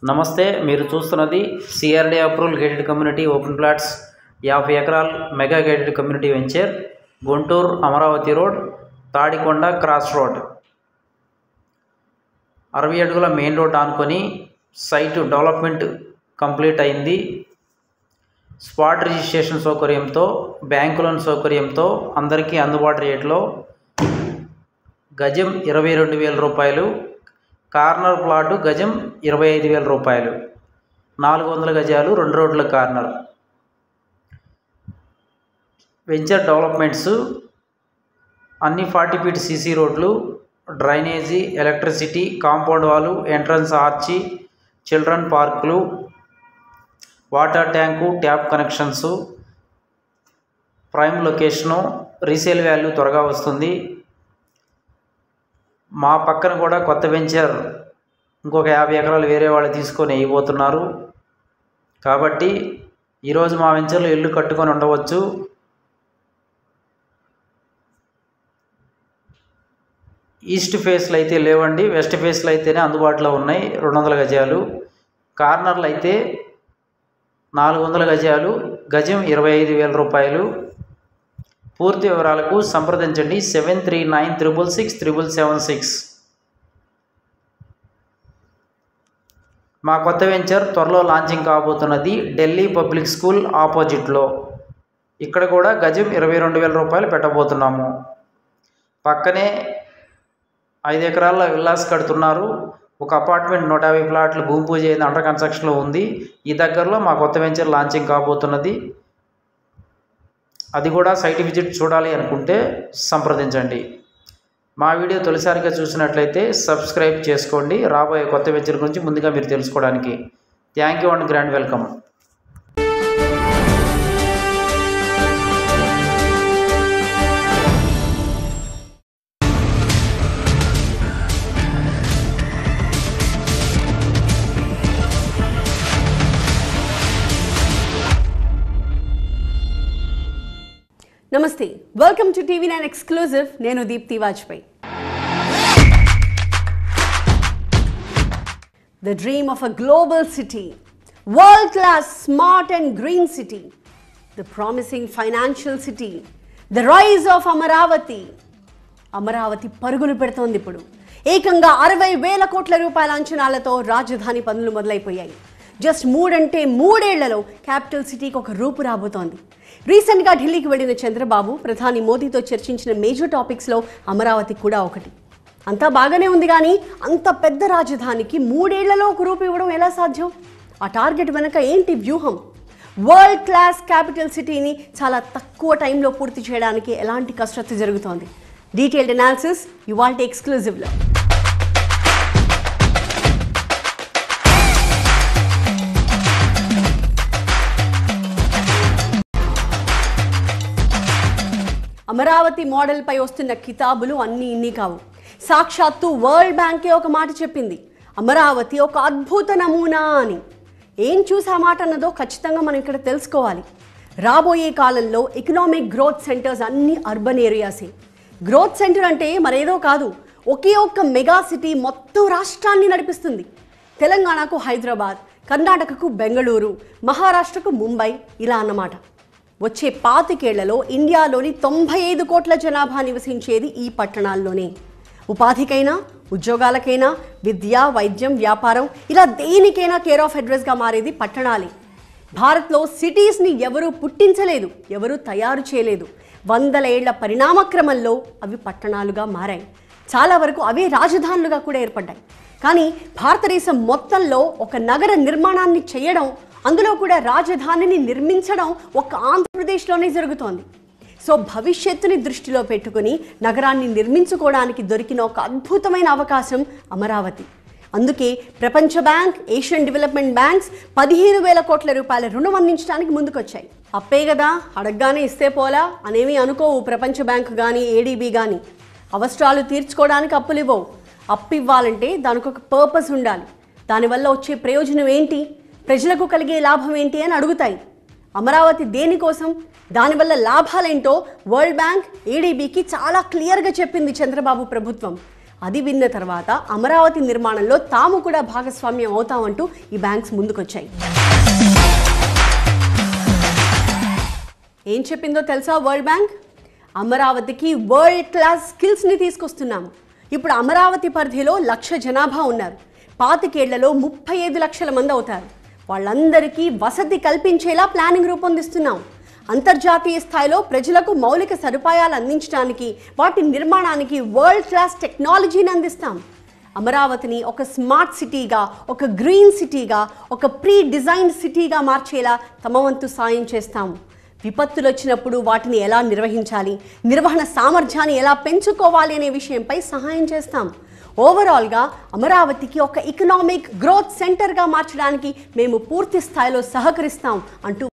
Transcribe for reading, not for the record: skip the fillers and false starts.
నమస్తే, మీరు చూస్తున్నది CRD approval gated community open plots 50 ఎకరాల mega gated community venture, Guntur Amaravati road, Tadikonda cross road. 60 అడుగుల మెయిన్ రోడ్ ఆనుకొని సైట్ డెవలప్మెంట్ కంప్లీట్ అయింది. స్పాట్ రిజిస్ట్రేషన్ సౌకర్యంతో, బ్యాంకు లోన్ సౌకర్యంతో అందరికీ అందుబాటు రేట్లో గజం 22,000 రూపాయలు, కార్నర్ ప్లాటు గజం 25,000 రూపాయలు, 400 గజాలు 2 రోడ్ల కార్నర్. వెంచర్ డెవలప్మెంట్స్ అన్ని 40 ఫీట్ సీసీ రోడ్లు, drainage, electricity, compound wall, entrance arch, children పార్కులు, water tank, tap connections, prime location, resale value త్వరగా వస్తుంది. మా పక్కన కూడా కొత్త వెంచర్ ఇంకొక 50 ఎకరాలు వేరే వాళ్ళు తీసుకొని వేయబోతున్నారు. కాబట్టి ఈరోజు మా వెంచర్లో ఇల్లు కట్టుకొని ఉండవచ్చు. ఈస్ట్ ఫేస్లు అయితే లేవండి, వెస్ట్ ఫేస్లు అయితేనే అందుబాటులో ఉన్నాయి. 200 గజాలు, కార్నర్లు అయితే 400 గజాలు, గజం 25,000 రూపాయలు. పూర్తి వివరాలకు సంప్రదించండి 7396667776. మా కొత్త వెంచర్ త్వరలో లాంచింగ్ కాబోతున్నది ఢిల్లీ పబ్లిక్ స్కూల్ ఆపోజిట్లో. ఇక్కడ కూడా గజం 22,000 రూపాయలు పెట్టబోతున్నాము. పక్కనే 5 ఎకరాల విల్లాస్ కడుతున్నారు. ఒక అపార్ట్మెంట్ 150 ప్లాట్లు భూమి పూజ అయింది, అండర్ కన్స్ట్రక్షన్లో ఉంది. ఈ దగ్గరలో మా కొత్త వెంచర్ లాంచింగ్ కాబోతున్నది. అది కూడా సైట్ విజిట్ చూడాలి అనుకుంటే సంప్రదించండి. మా వీడియో తొలిసారిగా చూసినట్లయితే సబ్స్క్రైబ్ చేసుకోండి, రాబోయే కొత్త వెంచర్ గురించి ముందుగా మీరు తెలుసుకోవడానికి. Thank you and grand welcome. నమస్తే, వెల్కమ్ టు TV9 ఎక్స్క్లూజివ్. నేను Deepti Vajpayee. The dream of a global city, world-class, smart and green city, the promising financial city, the rise of Amaravati. Amaravati పరుగులు పెడుతోంది. ఇప్పుడు ఏకంగా 60,000 కోట్ల రూపాయల అంచనాలతో రాజధాని పనులు మొదలైపోయాయి. జస్ట్ 3 అంటే 3 ఏళ్లలో క్యాపిటల్ సిటీకి ఒక రూపు రాబోతోంది. రీసెంట్గా ఢిల్లీకి వెళ్ళిన చంద్రబాబు ప్రధాని మోదీతో చర్చించిన మేజర్ టాపిక్స్లో అమరావతి కూడా ఒకటి. అంతా బాగానే ఉంది, కానీ అంత పెద్ద రాజధానికి 3 ఏళ్లలో ఒక రూపు ఇవ్వడం ఎలా సాధ్యం? ఆ టార్గెట్ వెనక ఏంటి వ్యూహం? వరల్డ్ క్లాస్ క్యాపిటల్ సిటీని చాలా తక్కువ టైంలో పూర్తి చేయడానికి ఎలాంటి కసరత్తు జరుగుతోంది? డీటెయిల్డ్ అనాలిసిస్ ఇవాల్టి ఎక్స్క్లూజివ్లో. అమరావతి మోడల్పై వస్తున్న కితాబులు అన్నీ ఇన్ని కావు. సాక్షాత్తు వరల్డ్ బ్యాంకే ఒక మాట చెప్పింది, అమరావతి ఒక అద్భుత నమూనా అని. ఏం చూసి ఆ మాట అన్నదో ఖచ్చితంగా మనం ఇక్కడ తెలుసుకోవాలి. రాబోయే కాలంలో ఎకనామిక్ గ్రోత్ సెంటర్స్ అన్ని అర్బన్ ఏరియాసే. గ్రోత్ సెంటర్ అంటే మరేదో కాదు, ఒకే ఒక్క మెగా సిటీ మొత్తం రాష్ట్రాన్ని నడిపిస్తుంది. తెలంగాణకు హైదరాబాద్, కర్ణాటకకు బెంగళూరు, మహారాష్ట్రకు ముంబై, ఇలా అన్నమాట. వచ్చే 25 ఏళ్లలో ఇండియాలోని 95 కోట్ల జనాభా నివసించేది ఈ పట్టణాల్లోనే. ఉపాధికైనా, ఉద్యోగాలకైనా, విద్య, వైద్యం, వ్యాపారం, ఇలా దేనికైనా కేర్ ఆఫ్ అడ్రస్గా మారేది పట్టణాలే. భారత్లో సిటీస్ని ఎవరూ పుట్టించలేదు, ఎవరూ తయారు చేయలేదు. 100 ఏళ్ల పరిణామక్రమంలో అవి పట్టణాలుగా మారాయి. చాలా వరకు అవే రాజధానులుగా కూడా ఏర్పడ్డాయి. కానీ భారతదేశం మొత్తంలో ఒక నగర నిర్మాణాన్ని చేయడం, అందులో కూడా రాజధానిని నిర్మించడం ఒక ఆంధ్రప్రదేశ్లోనే జరుగుతోంది. సో భవిష్యత్తుని దృష్టిలో పెట్టుకుని నగరాన్ని నిర్మించుకోవడానికి దొరికిన ఒక అద్భుతమైన అవకాశం అమరావతి. అందుకే ప్రపంచ బ్యాంక్, ఏషియన్ డెవలప్మెంట్ బ్యాంక్స్ 15,000 కోట్ల రూపాయల రుణం అందించడానికి ముందుకొచ్చాయి. అప్పే కదా, అడగగానే ఇస్తే పోలా అనేవి అనుకోవు ప్రపంచ బ్యాంక్ కానీ ఏడీబీ కానీ. అవసరాలు తీర్చుకోవడానికి అప్పులు ఇవ్వవు. అప్పు ఇవ్వాలంటే దానికి ఒక పర్పస్ ఉండాలి. దానివల్ల వచ్చే ప్రయోజనం ఏంటి, ప్రజలకు కలిగే లాభం ఏంటి అని అడుగుతాయి. అమరావతి దేనికోసం, దానివల్ల లాభాలేంటో వరల్డ్ బ్యాంక్, ఏడీబీకి చాలా క్లియర్గా చెప్పింది చంద్రబాబు ప్రభుత్వం. అది విన్న తర్వాత అమరావతి నిర్మాణంలో తాము కూడా భాగస్వామ్యం అవుతామంటూ ఈ బ్యాంక్స్ ముందుకొచ్చాయి. ఏం చెప్పిందో తెలుసా వరల్డ్ బ్యాంక్? అమరావతికి వరల్డ్ క్లాస్ స్కిల్స్ని తీసుకొస్తున్నాము. ఇప్పుడు అమరావతి పరిధిలో 1,00,000 జనాభా ఉన్నారు. 25 ఏళ్లలో 35 లక్షల మంది అవుతారు. వాళ్ళందరికీ వసతి కల్పించేలా ప్లానింగ్ రూపొందిస్తున్నాం. అంతర్జాతీయ స్థాయిలో ప్రజలకు మౌలిక సదుపాయాలు అందించడానికి, వాటి నిర్మాణానికి వరల్డ్ క్లాస్ టెక్నాలజీని అందిస్తాం. అమరావతిని ఒక స్మార్ట్ సిటీగా, ఒక గ్రీన్ సిటీగా, ఒక ప్రీ డిజైన్డ్ సిటీగా మార్చేలా తమ వంతు సాయం చేస్తాము. విపత్తులు వచ్చినప్పుడు వాటిని ఎలా నిర్వహించాలి, నిర్వహణ సామర్థ్యాన్ని ఎలా పెంచుకోవాలి అనే విషయంపై సహాయం చేస్తాం. ఓవరాల్గా అమరావతికి ఒక ఎకనామిక్ గ్రోత్ సెంటర్గా మార్చడానికి మేము పూర్తి స్థాయిలో సహకరిస్తాం అంటూ